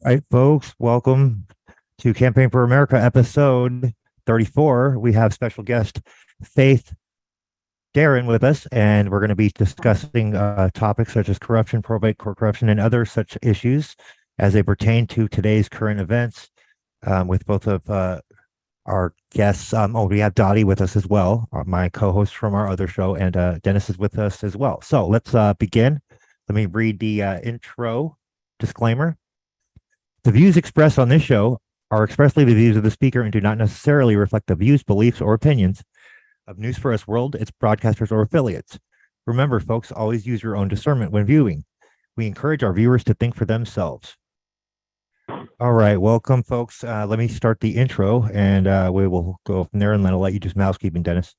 All right, folks, welcome to Campaign for America episode 34. We have special guest Faith Daron with us, and we're going to be discussing topics such as corruption, probate court corruption, and other such issues as they pertain to today's current events with both of our guests. We have Dottie with us as well, my co-host from our other show, and Dennis is with us as well. So let's begin. Let me read the intro disclaimer. The views expressed on this show are expressly the views of the speaker and do not necessarily reflect the views, beliefs, or opinions of News for Us World, its broadcasters, or affiliates. Remember, folks, always use your own discernment when viewing. We encourage our viewers to think for themselves. All right, welcome, folks. Let me start the intro, and we will go from there, and then I'll let you do some housekeeping, Dennis.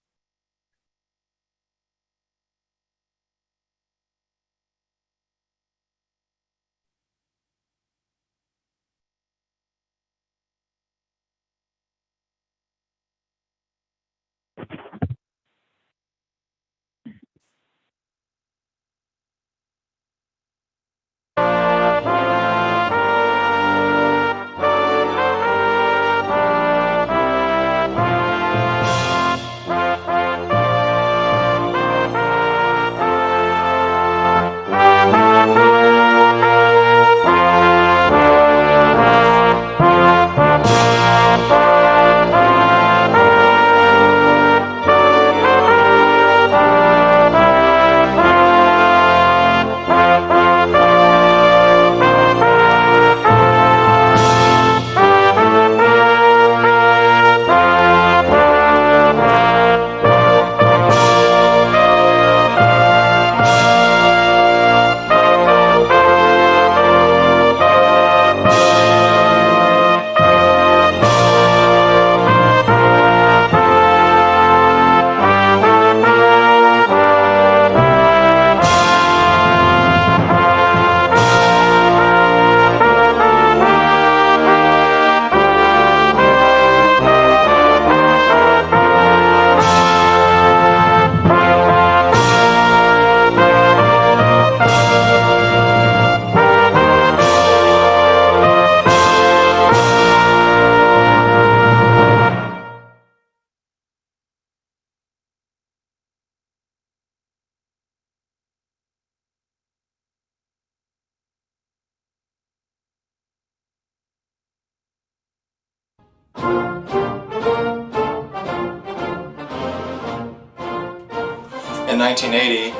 In 1980,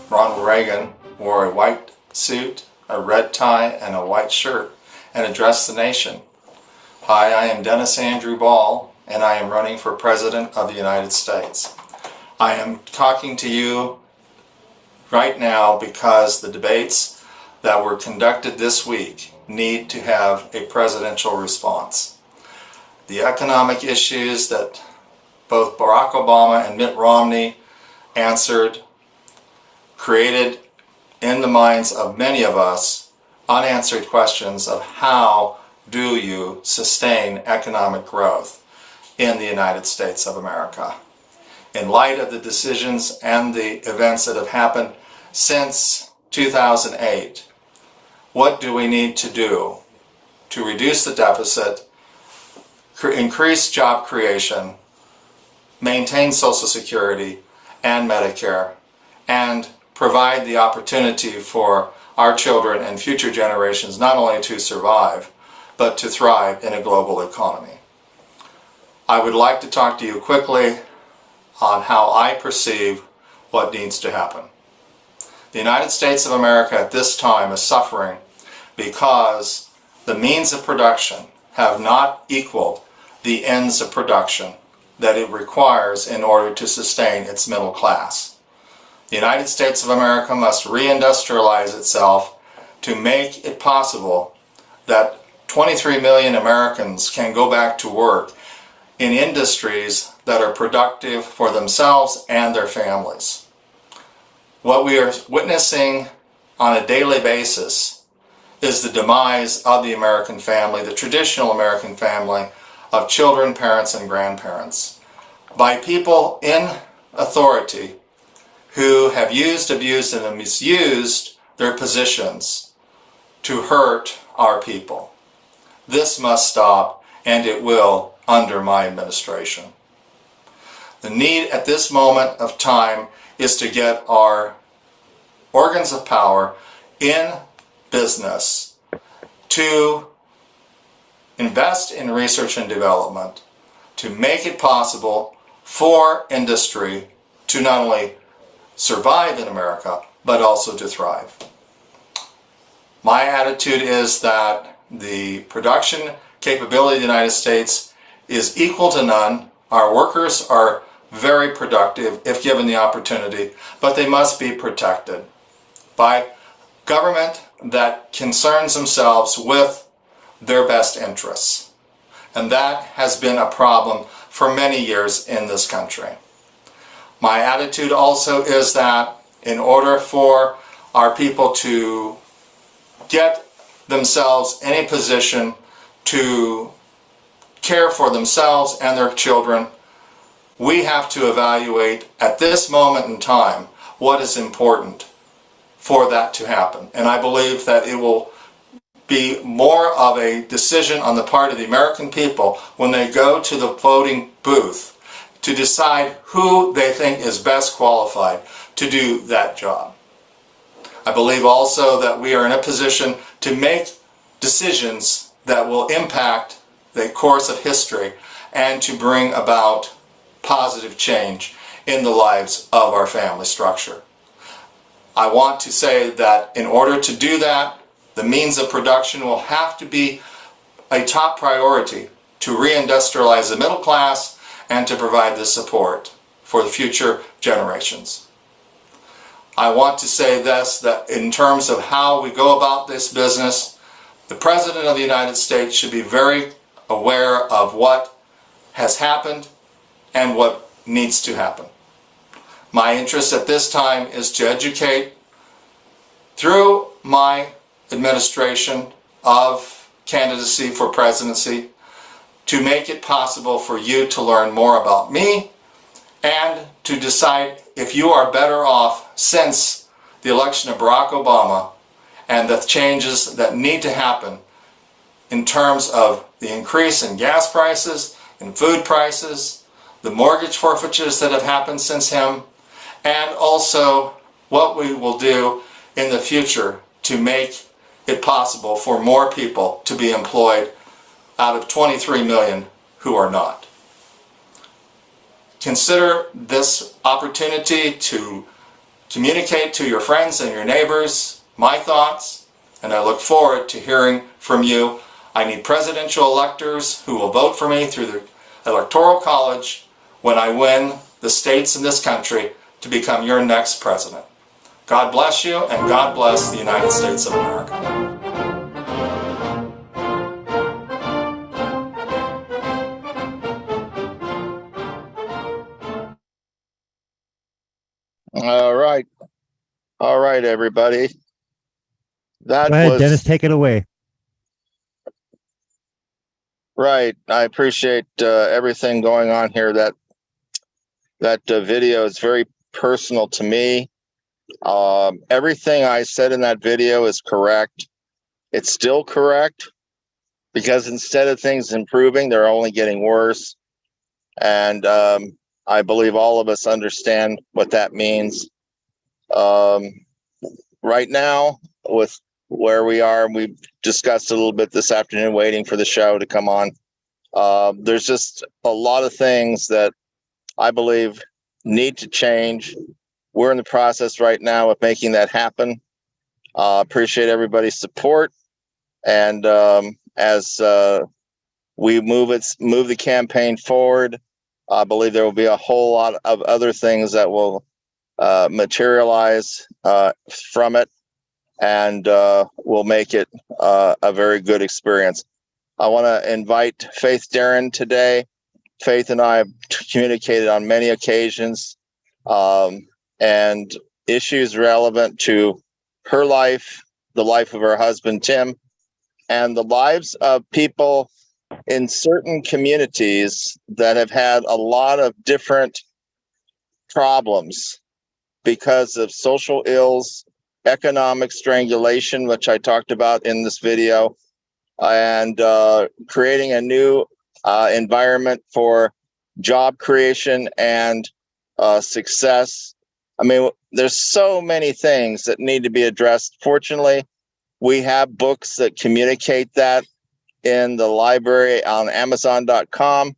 Ronald Reagan wore a white suit, a red tie, and a white shirt and addressed the nation. Hi, I am Dennis Andrew Ball, and I am running for President of the United States. I am talking to you right now because the debates that were conducted this week need to have a presidential response. The economic issues that both Barack Obama and Mitt Romney answered created in the minds of many of us unanswered questions of how do you sustain economic growth in the United States of America. In light of the decisions and the events that have happened since 2008, what do we need to do to reduce the deficit, increase job creation, maintain Social Security and Medicare, and provide the opportunity for our children and future generations not only to survive, but to thrive in a global economy. I would like to talk to you quickly on how I perceive what needs to happen. The United States of America at this time is suffering because the means of production have not equaled the ends of production that it requires in order to sustain its middle class. The United States of America must reindustrialize itself to make it possible that 23 million Americans can go back to work in industries that are productive for themselves and their families. What we are witnessing on a daily basis is the demise of the American family, the traditional American family, of children, parents, and grandparents, by people in authority who have used, abused, and misused their positions to hurt our people. This must stop, and it will under my administration. The need at this moment of time is to get our organs of power in business to invest in research and development, to make it possible for industry to not only survive in America, but also to thrive. My attitude is that the production capability of the United States is equal to none. Our workers are very productive if given the opportunity, but they must be protected by government that concerns themselves with their best interests. And that has been a problem for many years in this country. My attitude also is that in order for our people to get themselves in a position to care for themselves and their children, we have to evaluate at this moment in time what is important for that to happen. And I believe that it will be more of a decision on the part of the American people when they go to the voting booth to decide who they think is best qualified to do that job. I believe also that we are in a position to make decisions that will impact the course of history and to bring about positive change in the lives of our family structure. I want to say that in order to do that, the means of production will have to be a top priority to reindustrialize the middle class and to provide the support for the future generations. I want to say this, that in terms of how we go about this business, the President of the United States should be very aware of what has happened and what needs to happen. My interest at this time is to educate through my administration of candidacy for presidency to make it possible for you to learn more about me and to decide if you are better off since the election of Barack Obama and the changes that need to happen in terms of the increase in gas prices, in food prices, the mortgage forfeitures that have happened since him, and also what we will do in the future to make it possible for more people to be employed out of 23 million who are not. Consider this opportunity to communicate to your friends and your neighbors my thoughts, and I look forward to hearing from you. I need presidential electors who will vote for me through the Electoral College when I win the states in this country to become your next president. God bless you, and God bless the United States of America. All right, everybody. That Go ahead, was Dennis, take it away. right. I appreciate everything going on here. That video is very personal to me. Everything I said in that video is correct. It's still correct because instead of things improving, they're only getting worse. And I believe all of us understand what that means. Right now, with where we are, we've discussed a little bit this afternoon, waiting for the show to come on. There's just a lot of things that I believe need to change. We're in the process right now of making that happen. Appreciate everybody's support. And as we move the campaign forward, I believe there will be a whole lot of other things that will materialize from it, and will make it a very good experience. I want to invite Faith Daron today. Faith and I have communicated on many occasions, and issues relevant to her life, the life of her husband, Tim, and the lives of people in certain communities that have had a lot of different problems because of social ills economic strangulation, which I talked about in this video, and creating a new environment for job creation and success. I mean, there's so many things that need to be addressed. Fortunately, we have books that communicate that in the library on Amazon.com,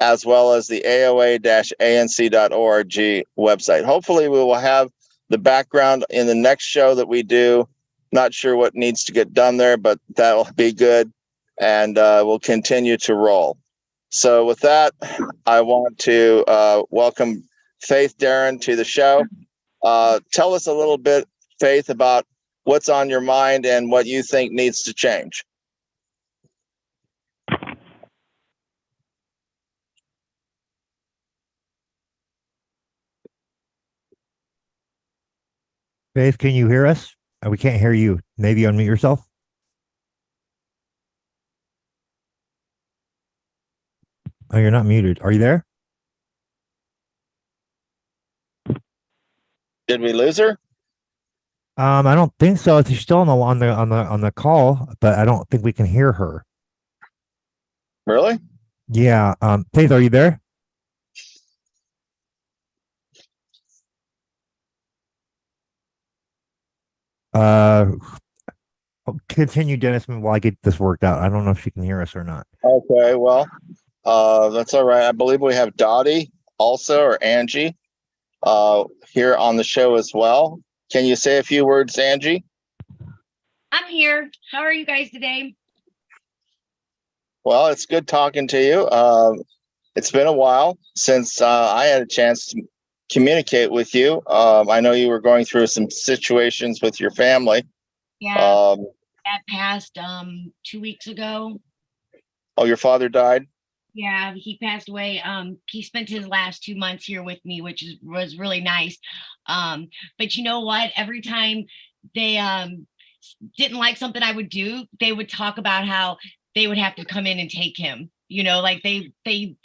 as well as the AOA-ANC.org website. Hopefully, we will have the background in the next show that we do. Not sure what needs to get done there, but that'll be good. And we'll continue to roll. So with that, I want to welcome Faith Daron to the show. Tell us a little bit, Faith, about what's on your mind and what you think needs to change. Faith, can you hear us? We can't hear you. Maybe unmute yourself. Oh, you're not muted. Are you there? Did we lose her? I don't think so. She's still on the call, but I don't think we can hear her. Really? Yeah. Faith, are you there? Continue, Dennis, while I get this worked out. I don't know if she can hear us or not. Okay, well, that's all right. I believe we have Dottie also, or Angie, here on the show as well. Can you say a few words, Angie? I'm here. How are you guys today? Well, it's good talking to you. It's been a while since I had a chance to communicate with you. I know you were going through some situations with your family. Yeah, that passed 2 weeks ago. Oh, your father died? Yeah, he passed away. He spent his last 2 months here with me, which was really nice. But you know what? Every time they didn't like something I would do, they would talk about how they would have to come in and take him. You know, like they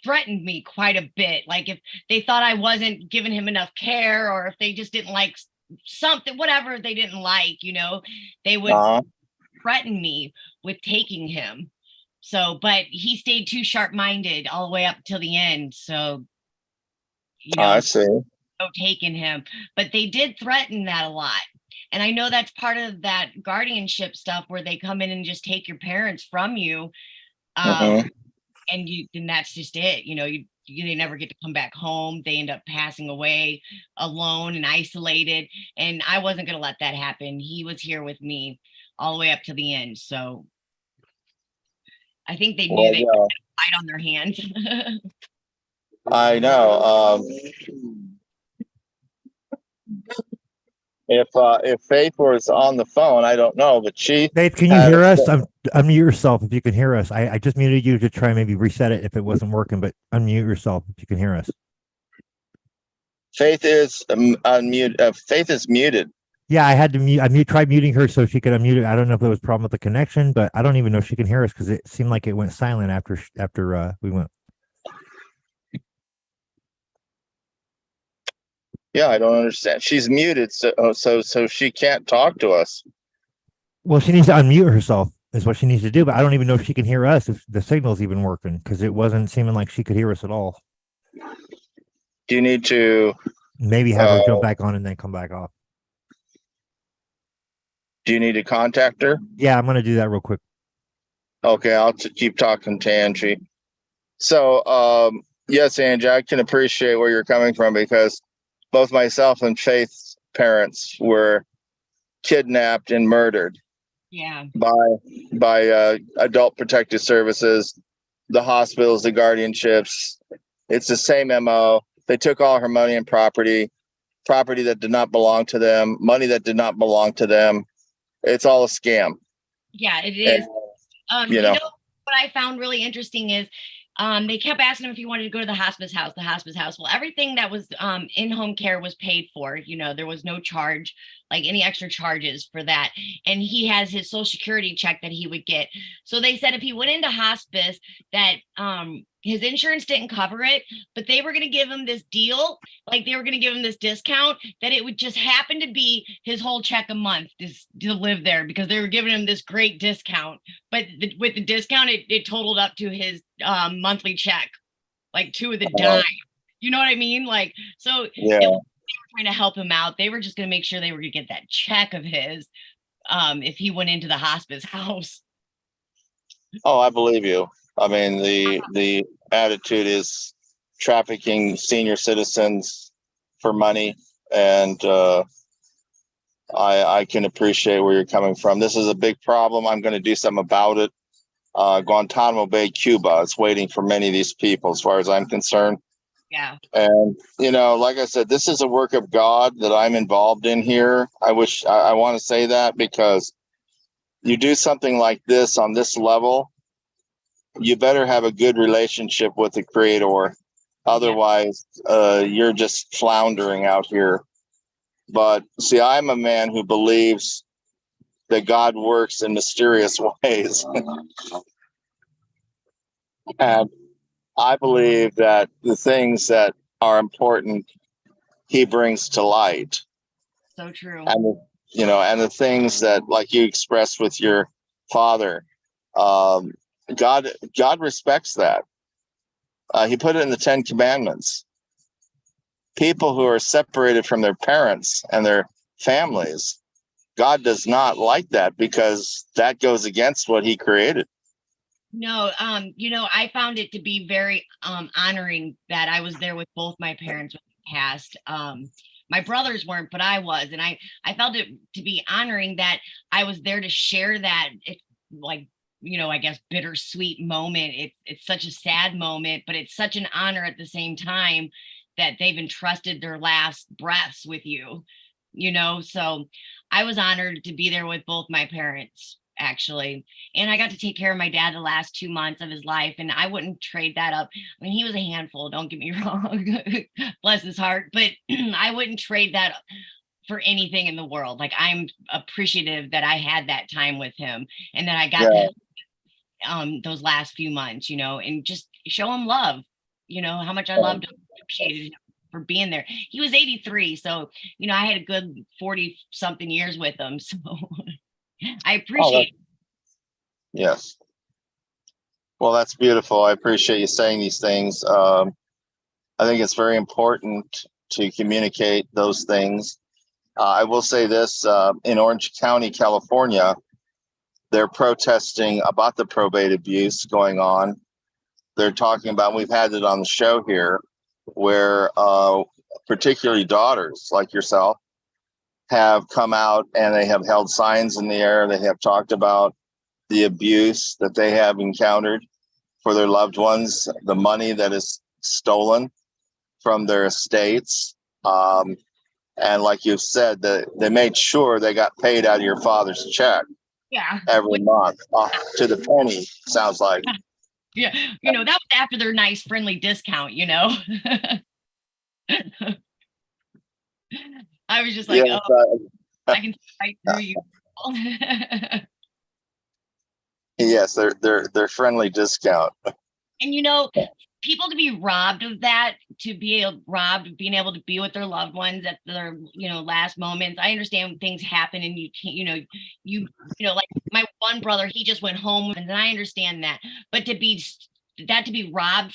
threatened me quite a bit. Like if they thought I wasn't giving him enough care, or if they just didn't like something, whatever they didn't like, you know, they would threaten me with taking him. So, but he stayed too sharp-minded all the way up till the end. So, you know, I see. no taking him. But they did threaten that a lot. And I know that's part of that guardianship stuff where they come in and just take your parents from you. And that's just it. You know, they never get to come back home. They end up passing away alone and isolated. And I wasn't going to let that happen. He was here with me all the way up to the end. So I think they knew they had a fight on their hands. I know. If Faith was on the phone, I don't know, but she. Faith, can you hear us? Unmute yourself if you can hear us. I just muted you to try and maybe reset it if it wasn't working, but unmute yourself if you can hear us. Faith is unmute. Faith is muted. Yeah, I had to mute. I tried muting her so she could unmute it. I don't know if there was a problem with the connection, but I don't even know if she can hear us because it seemed like it went silent after we went. Yeah, I don't understand. She's muted, so she can't talk to us. Well, she needs to unmute herself is what she needs to do, but I don't even know if she can hear us, if the signal's even working, because it wasn't seeming like she could hear us at all. Do you need to maybe have her jump back on and then come back off? Do you need to contact her? Yeah, I'm going to do that real quick. Okay, I'll keep talking to Angie. So, yes, Angie, I can appreciate where you're coming from because both myself and Faith's parents were kidnapped and murdered. Yeah. By Adult Protective Services, the hospitals, the guardianships. It's the same MO. They took all her money and property that did not belong to them, money that did not belong to them. It's all a scam. Yeah, it is. And, you know what I found really interesting is they kept asking him if he wanted to go to the hospice house. Well, everything that was in-home care was paid for. You know, there was no charge, like any extra charges for that. And he has his Social Security check that he would get. So they said if he went into hospice, that his insurance didn't cover it, but they were going to give him this deal. Like they were going to give him this discount that it would just happen to be his whole check a month to live there, because they were giving him this great discount. But with the discount, it totaled up to his monthly check, like to the dime. You know what I mean? Like, so Yeah. they were trying to help him out. They were just going to make sure they were going to get that check of his if he went into the hospice house. Oh, I believe you. I mean, the attitude is trafficking senior citizens for money, and I can appreciate where you're coming from. This is a big problem. I'm going to do something about it. Guantanamo Bay, Cuba, is waiting for many of these people, as far as I'm concerned. Yeah. And, like I said, this is a work of God that I'm involved in here. I want to say that, because you do something like this on this level, you better have a good relationship with the Creator. Otherwise, you're just floundering out here. But see, I'm a man who believes that God works in mysterious ways. And I believe that the things that are important, he brings to light. So true. And, and the things that, like you expressed with your father, God respects that. He put it in the 10 Commandments. People who are separated from their parents and their families, God does not like that, because that goes against what he created. No, I found it to be very honoring that I was there with both my parents when they passed. My brothers weren't, but I was, and I felt it to be honoring that I was there to share that. It's like, I guess bittersweet moment. It's such a sad moment, but it's such an honor at the same time that they've entrusted their last breaths with you. So I was honored to be there with both my parents, actually. And I got to take care of my dad the last 2 months of his life, and I wouldn't trade that up. I mean, he was a handful, don't get me wrong, bless his heart, but I wouldn't trade that for anything in the world. Like, I'm appreciative that I had that time with him, and that I got those last few months, and just show him love, how much I loved him, appreciated him for being there. He was 83, so I had a good 40 something years with him, so I appreciate it. Yes. Well, that's beautiful. I appreciate you saying these things. I think it's very important to communicate those things. I will say this, in Orange County, California, they're protesting about the probate abuse going on. They're talking about, we've had it on the show here, where particularly daughters like yourself have come out and they have held signs in the air. They have talked about the abuse that they have encountered for their loved ones, the money that is stolen from their estates. And like you've said, they made sure they got paid out of your father's check every month, to the penny, sounds like. Yeah, that was after their nice friendly discount, I was just like, Yes, I can see right through you. Yes, they're friendly discount. And people to be robbed of that, to be robbed of being able to be with their loved ones at their last moments. I understand things happen, and you can't, like my one brother, he just went home, and I understand that. But to be robbed